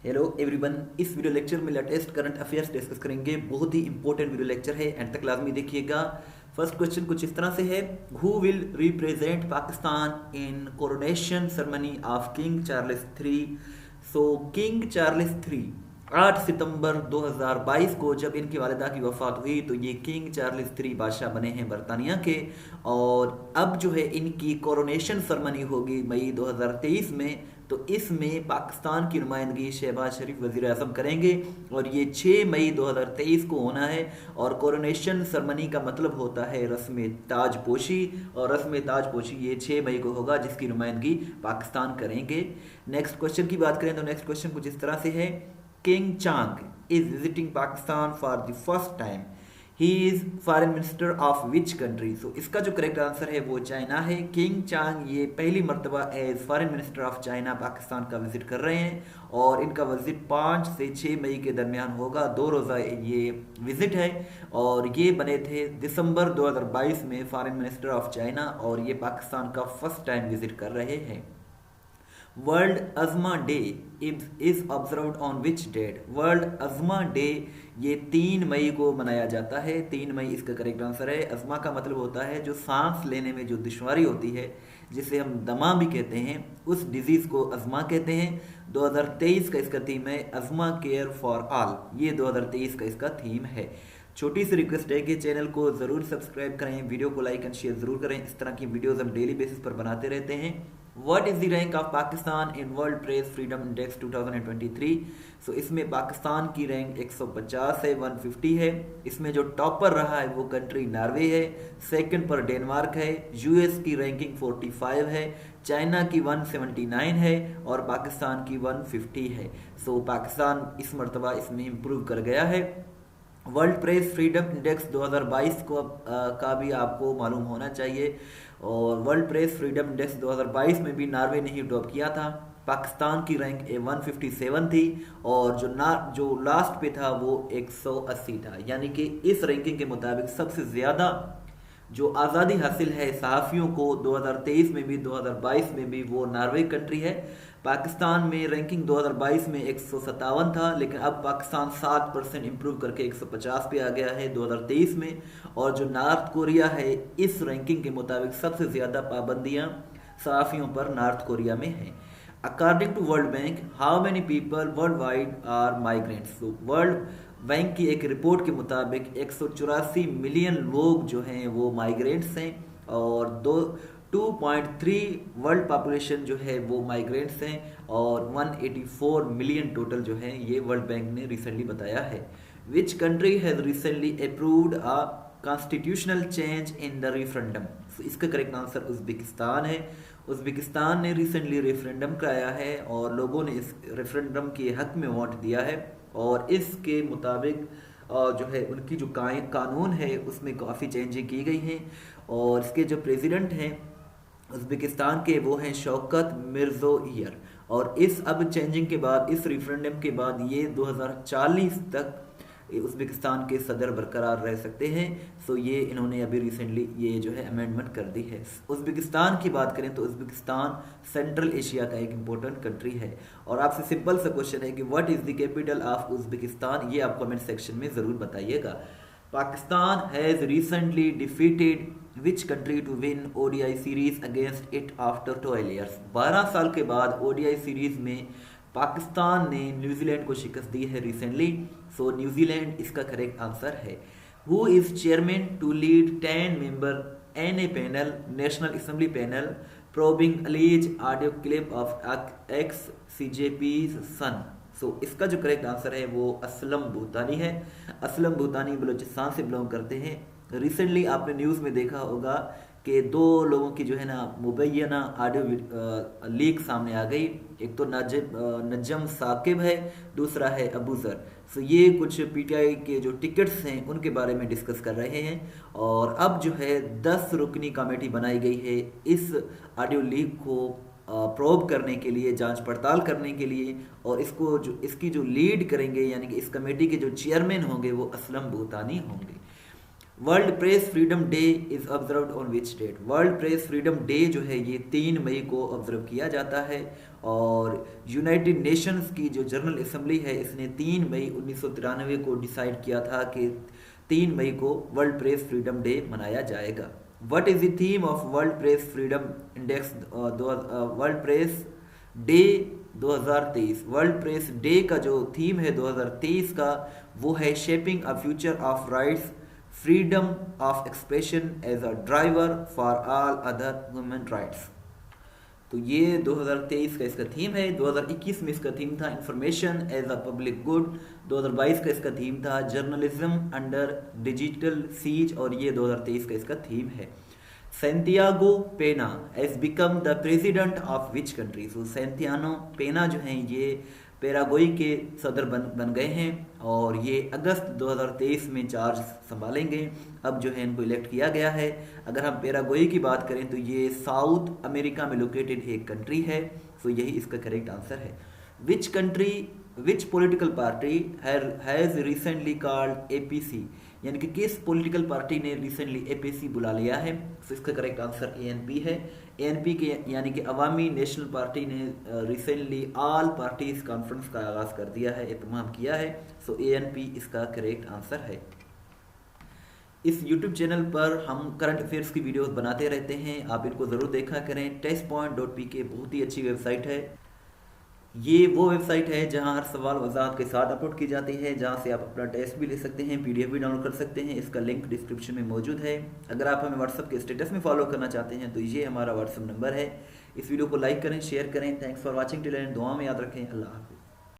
Hello everyone. इस video lecture में latest current affairs discuss करेंगे। बहुत ही इंपॉर्टेंट वीडियो लेक्चर है, एंड तक लाजमी देखिएगा। फर्स्ट क्वेश्चन कुछ इस तरह से है, who will represent Pakistan in coronation ceremony of king Charles three. So king Charles three 8 सितंबर 2022 को जब इनकी वालिदा की वफ़ात हुई तो ये किंग चार्ल्स थ्री बादशाह बने हैं बरतानिया के। और अब जो है इनकी कोरोनेशन सेरेमनी होगी मई 2023 में। तो इसमें पाकिस्तान की नुमाइंदगी शहबाज शरीफ वज़ीर आज़म करेंगे और ये 6 मई 2023 को होना है। और कोरोनेशन सेरेमनी का मतलब होता है रस्म ताजपोशी, और रस्म ताजपोशी ये 6 मई को होगा जिसकी नुमाइंदगी पाकिस्तान करेंगे। नेक्स्ट क्वेश्चन की बात करें तो नेक्स्ट क्वेश्चन कुछ इस तरह से है, Qin Gang is visiting Pakistan for the first time. He is foreign minister of which country. So इसका जो करेक्ट आंसर है वो चाइना है। किंग चांग ये पहली मरतबा as foreign minister of China Pakistan का विजिट कर रहे हैं, और इनका विजिट 5 से 6 मई के दरमियान होगा। 2 रोज़ा ये विजिट है, और ये बने थे दिसंबर 2022 में फॉरेन मिनिस्टर ऑफ चाइना, और ये पाकिस्तान का फर्स्ट टाइम विजिट कर रहे हैं। World Asthma Day is observed on which date. World Asthma Day ये 3 मई को मनाया जाता है। 3 मई इसका करेक्ट आंसर है। अज़मा का मतलब होता है जो सांस लेने में जो दुश्वारी होती है, जिसे हम दमा भी कहते हैं, उस डिजीज़ को अज़मा कहते हैं। 2023 का इसका थीम है अज़मा केयर फॉर ऑल। ये 2023 का इसका थीम है। छोटी सी रिक्वेस्ट है कि चैनल को ज़रूर सब्सक्राइब करें, वीडियो को लाइक एंड शेयर ज़रूर करें। इस तरह की वीडियोज़ हम डेली बेसिस पर बनाते रहते हैं। What is the rank of Pakistan in world Press Freedom index 2023। सो इसमें पाकिस्तान की रैंक 150 है, 150 है। इसमें जो टॉपर रहा है वो कंट्री नॉर्वे है, सेकंड पर डेनमार्क है, यूएस की रैंकिंग 45 है, चाइना की 179 है, और पाकिस्तान की 150 है। सो पाकिस्तान इस मरतबा इसमें इम्प्रूव कर गया है। वर्ल्ड प्रेस फ्रीडम इंडेक्स 2022 को का भी आपको मालूम होना चाहिए, और वर्ल्ड प्रेस फ्रीडम इंडेक्स 2022 में भी नॉर्वे ने ही टॉप किया था। पाकिस्तान की रैंक 157 थी, और जो लास्ट पे था वो 180 था। यानी कि इस रैंकिंग के मुताबिक सबसे ज़्यादा जो आज़ादी हासिल है सहाफ़ियों को 2023 में भी 2022 में भी वो नॉर्वे कंट्री है। पाकिस्तान में रैंकिंग 2022 में 157 था, लेकिन अब पाकिस्तान 7% इम्प्रूव करके 150 पे आ गया है 2023 में। और जो नॉर्थ कोरिया है इस रैंकिंग के मुताबिक सबसे ज़्यादा पाबंदियाँ सहाफ़ियों पर नॉर्थ कोरिया में हैं। According to World Bank, how many people worldwide are migrants. तो वर्ल्ड बैंक की एक रिपोर्ट के मुताबिक 184 मिलियन लोग जो हैं वो माइग्रेंट्स हैं, और 2.3 वर्ल्ड पॉपुलेशन जो है वो माइग्रेंट्स हैं, और 184 मिलियन टोटल जो है ये वर्ल्ड बैंक ने रिसेंटली बताया है। Which country has recently approved a constitutional change in the referendum. इसका करेक्ट आंसर उज़्बेकिस्तान है। उज़्बेकिस्तान ने रिसेंटली रेफरेंडम कराया है, और लोगों ने इस रेफरेंडम के हक में वोट दिया है, और इसके मुताबिक जो है उनकी जो कानून है उसमें काफ़ी चेंजें की गई हैं। और इसके जो प्रेसिडेंट हैं उज़्बेकिस्तान के वो हैं शौकत मिर्ज़ोइयर। और इस अब चेंजिंग के बाद, इस रेफरेंडम के बाद ये 2040 तक उज़्बेकिस्तान के सदर बरकरार रह सकते हैं। सो ये इन्होंने अभी रिसेंटली ये जो है अमेंडमेंट कर दी है। उज़्बेकिस्तान की बात करें तो उज़्बेकिस्तान सेंट्रल एशिया का एक इम्पोर्टेंट कंट्री है। और आपसे सिंपल सा क्वेश्चन है कि what is the capital of Uzbekistan, ये आप कमेंट सेक्शन में ज़रूर बताइएगा। Pakistan has recently defeated which country to win ODI series against it after 12 years. 12 साल के बाद ओडीआई सीरीज में पाकिस्तान ने न्यूजीलैंड को शिकस्त दी है रिसेंटली। सो न्यूजीलैंड इसका करेक्ट आंसर है। Who is chairman to lead 10 member N A panel, national assembly panel, probing alleged audio clip of ex CJP son. So इसका जो करेक्ट आंसर है वो असलम भूतानी है। असलम भूतानी बलूचिस्तान से बिलोंग करते हैं। रिसेंटली आपने न्यूज़ में देखा होगा कि 2 लोगों की जो है ना मुबैना ऑडियो लीक सामने आ गई। एक तो नजम साकिब है, दूसरा है अबू ज़र। सो ये कुछ पीटीआई के जो टिकट्स हैं उनके बारे में डिस्कस कर रहे हैं, और अब जो है 10 रुकनी कमेटी बनाई गई है इस ऑडियो लीक को प्रोब करने के लिए, जांच पड़ताल करने के लिए। और इसकी जो लीड करेंगे, यानी कि इस कमेटी के जो चेयरमैन होंगे वो असलम भूतानी होंगे। World Press Freedom Day is observed on which date? World Press Freedom Day जो है ये 3 मई को ऑब्जर्व किया जाता है, और यूनाइटेड नेशंस की जो जनरल असेंबली है इसने 3 मई 1993 को डिसाइड किया था कि 3 मई को वर्ल्ड प्रेस फ्रीडम डे मनाया जाएगा। What is the theme of World Press Freedom Index World Press Day 2023? World Press Day का जो थीम है 2023 का वो है shaping a future of rights, freedom of expression as a driver for all other human rights. तो ये 2023 का इसका थीम है। 2021 में इसका थीम था information as a public good. 2022 का इसका थीम था जर्नलिज्म अंडर डिजिटल सीज, और ये 2023 का इसका थीम है। Santiago Pena has become the president of which country? So Santiago Pena जो हैं ये पैराग्वे के सदर बन गए हैं, और ये अगस्त 2023 में चार्ज संभालेंगे। अब जो है इनको इलेक्ट किया गया है। अगर हम पैराग्वे की बात करें तो ये साउथ अमेरिका में लोकेटेड एक कंट्री है, तो यही इसका करेक्ट आंसर है। विच political party has recently called APC? यानी कि किस पॉलिटिकल पार्टी ने रिसेंटली APC बुला लिया है? तो इसका करेक्ट आंसर ANP है। ANP के यानी कि अवामी नेशनल पार्टी ने रिसेंटली ऑल पार्टीज कॉन्फ्रेंस का आगाज़ कर दिया है, इत्माम किया है। सो ANP इसका करेक्ट आंसर है। इस YouTube चैनल पर हम करंट अफेयर्स की वीडियोस बनाते रहते हैं, आप इनको ज़रूर देखा करें। testpoint.pk बहुत ही अच्छी वेबसाइट है। ये वो वेबसाइट है जहां हर सवाल वजाहत के साथ अपलोड की जाती है, जहां से आप अपना टेस्ट भी ले सकते हैं, PDF भी डाउनलोड कर सकते हैं। इसका लिंक डिस्क्रिप्शन में मौजूद है। अगर आप हमें व्हाट्सअप के स्टेटस में फॉलो करना चाहते हैं तो ये हमारा व्हाट्सअप नंबर है। इस वीडियो को लाइक करें, शेयर करें। Thanks for watching till and. दुआ में याद रखें। अल्लाह हाफ़िज़।